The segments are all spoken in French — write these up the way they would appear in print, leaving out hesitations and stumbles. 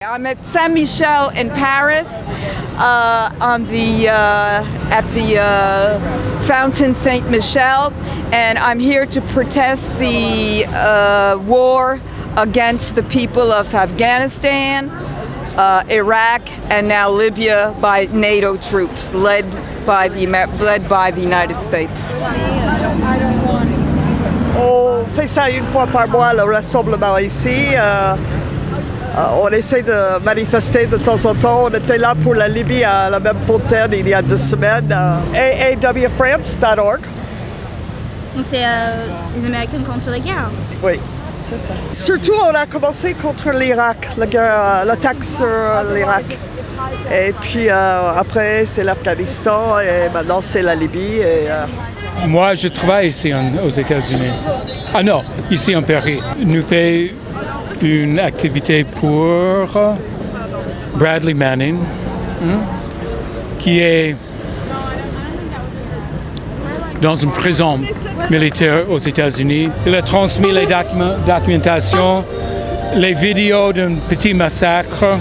I'm at Saint Michel in Paris, at the Fountain Saint Michel, and I'm here to protest the war against the people of Afghanistan, Iraq, and now Libya by NATO troops, led by the United States. On fait ça une fois par mois, le rassemblement ici. On essaie de manifester de temps en temps. On était là pour la Libye à la même fontaine il y a 2 semaines. AAWFrance.org. Donc c'est les Américains contre la guerre. Oui, c'est ça. Surtout, on a commencé contre l'Irak, l'attaque sur l'Irak. Et puis après, c'est l'Afghanistan et maintenant c'est la Libye. Moi, je travaille ici aux États-Unis. Ah non, ici en Paris. Nous faisons une activité pour Bradley Manning, qui est dans une prison militaire aux États-Unis. Il a transmis les documentations, les vidéos d'un petit massacre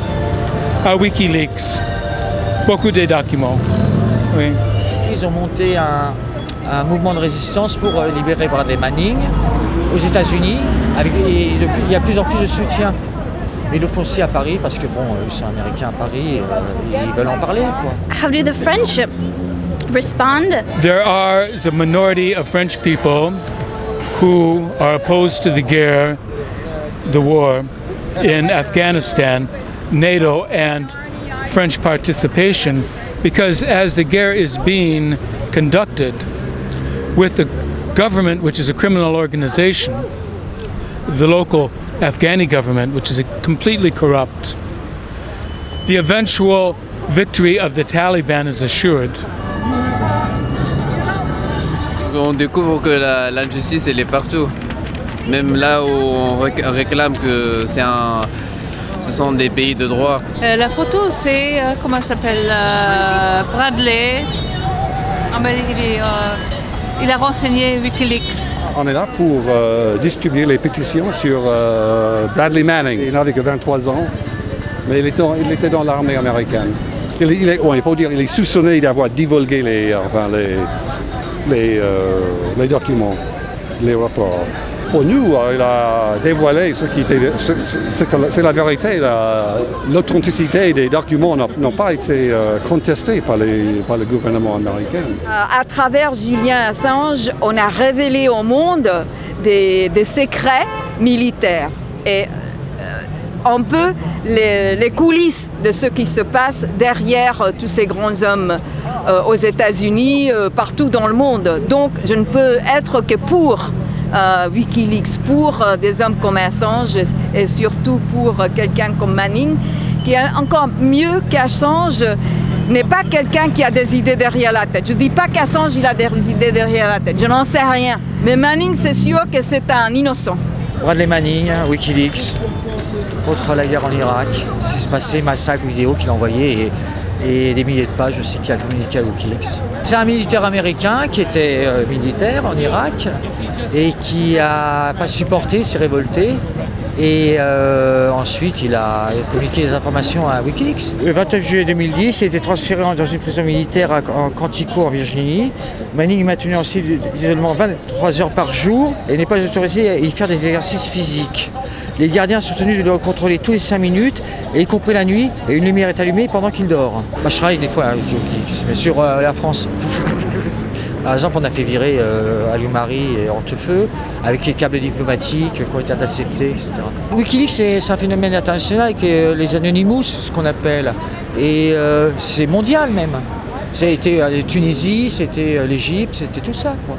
à Wikileaks. Beaucoup de documents. Oui. Ils ont monté un mouvement de résistance pour libérer Bradley Manning aux États-Unis. Il y a de plus en plus de soutien. Ils le font aussi à Paris parce que bon, ils sont américains à Paris et ils veulent en parler, quoi. How do the French respond? There are a minority of French people who are opposed to the war in Afghanistan, NATO and French participation, because as the guerre is being conducted with the government, which is a criminal organization, the local Afghani government, which is completely corrupt, the eventual victory of the Taliban is assured. On découvre que l'injustice elle est partout, même là où on réclame que ce sont des pays de droit. La photo c'est, comment ça s'appelle, Bradley. Il a renseigné Wikileaks. On est là pour distribuer les pétitions sur Bradley Manning. Il n'avait que 23 ans, mais il était dans l'armée américaine. Il faut dire qu'il est soupçonné d'avoir divulgué les documents, les rapports. Pour nous, il a dévoilé ce qui était, c'est la vérité. L'authenticité des documents n'a pas été contestée par le gouvernement américain. À travers Julian Assange, on a révélé au monde des secrets militaires et un peu les coulisses de ce qui se passe derrière tous ces grands hommes aux États-Unis, partout dans le monde. Donc je ne peux être que pour Wikileaks, pour des hommes comme Assange et surtout pour quelqu'un comme Manning, qui est encore mieux qu'Assange, n'est pas quelqu'un qui a des idées derrière la tête. Je ne dis pas qu'Assange il a des idées derrière la tête, je n'en sais rien. Mais Manning, c'est sûr que c'est un innocent. Bradley Manning, Wikileaks, contre la guerre en Irak, ce qui s'est passé, massacre vidéo qu'il a envoyé et des milliers de pages aussi qu'il a communiqué à Wikileaks. C'est un militaire américain qui était militaire en Irak et qui n'a pas supporté, s'est révolté et ensuite il a communiqué les informations à Wikileaks. Le 29 juillet 2010, il a été transféré dans une prison militaire à Quantico en Virginie. Manning est maintenu en isolement 23 heures par jour et n'est pas autorisé à y faire des exercices physiques. Les gardiens sont tenus de le contrôler tous les 5 minutes, et y compris la nuit, et une lumière est allumée pendant qu'il dort. Moi, je travaille des fois avec Wikileaks, mais sur la France. Par exemple, on a fait virer Alioune-Marie et Hortefeux avec les câbles diplomatiques qui ont été interceptés, etc. Wikileaks, c'est un phénomène international avec les Anonymous, ce qu'on appelle, et c'est mondial même. C'était la Tunisie, c'était l'Égypte, c'était tout ça, quoi.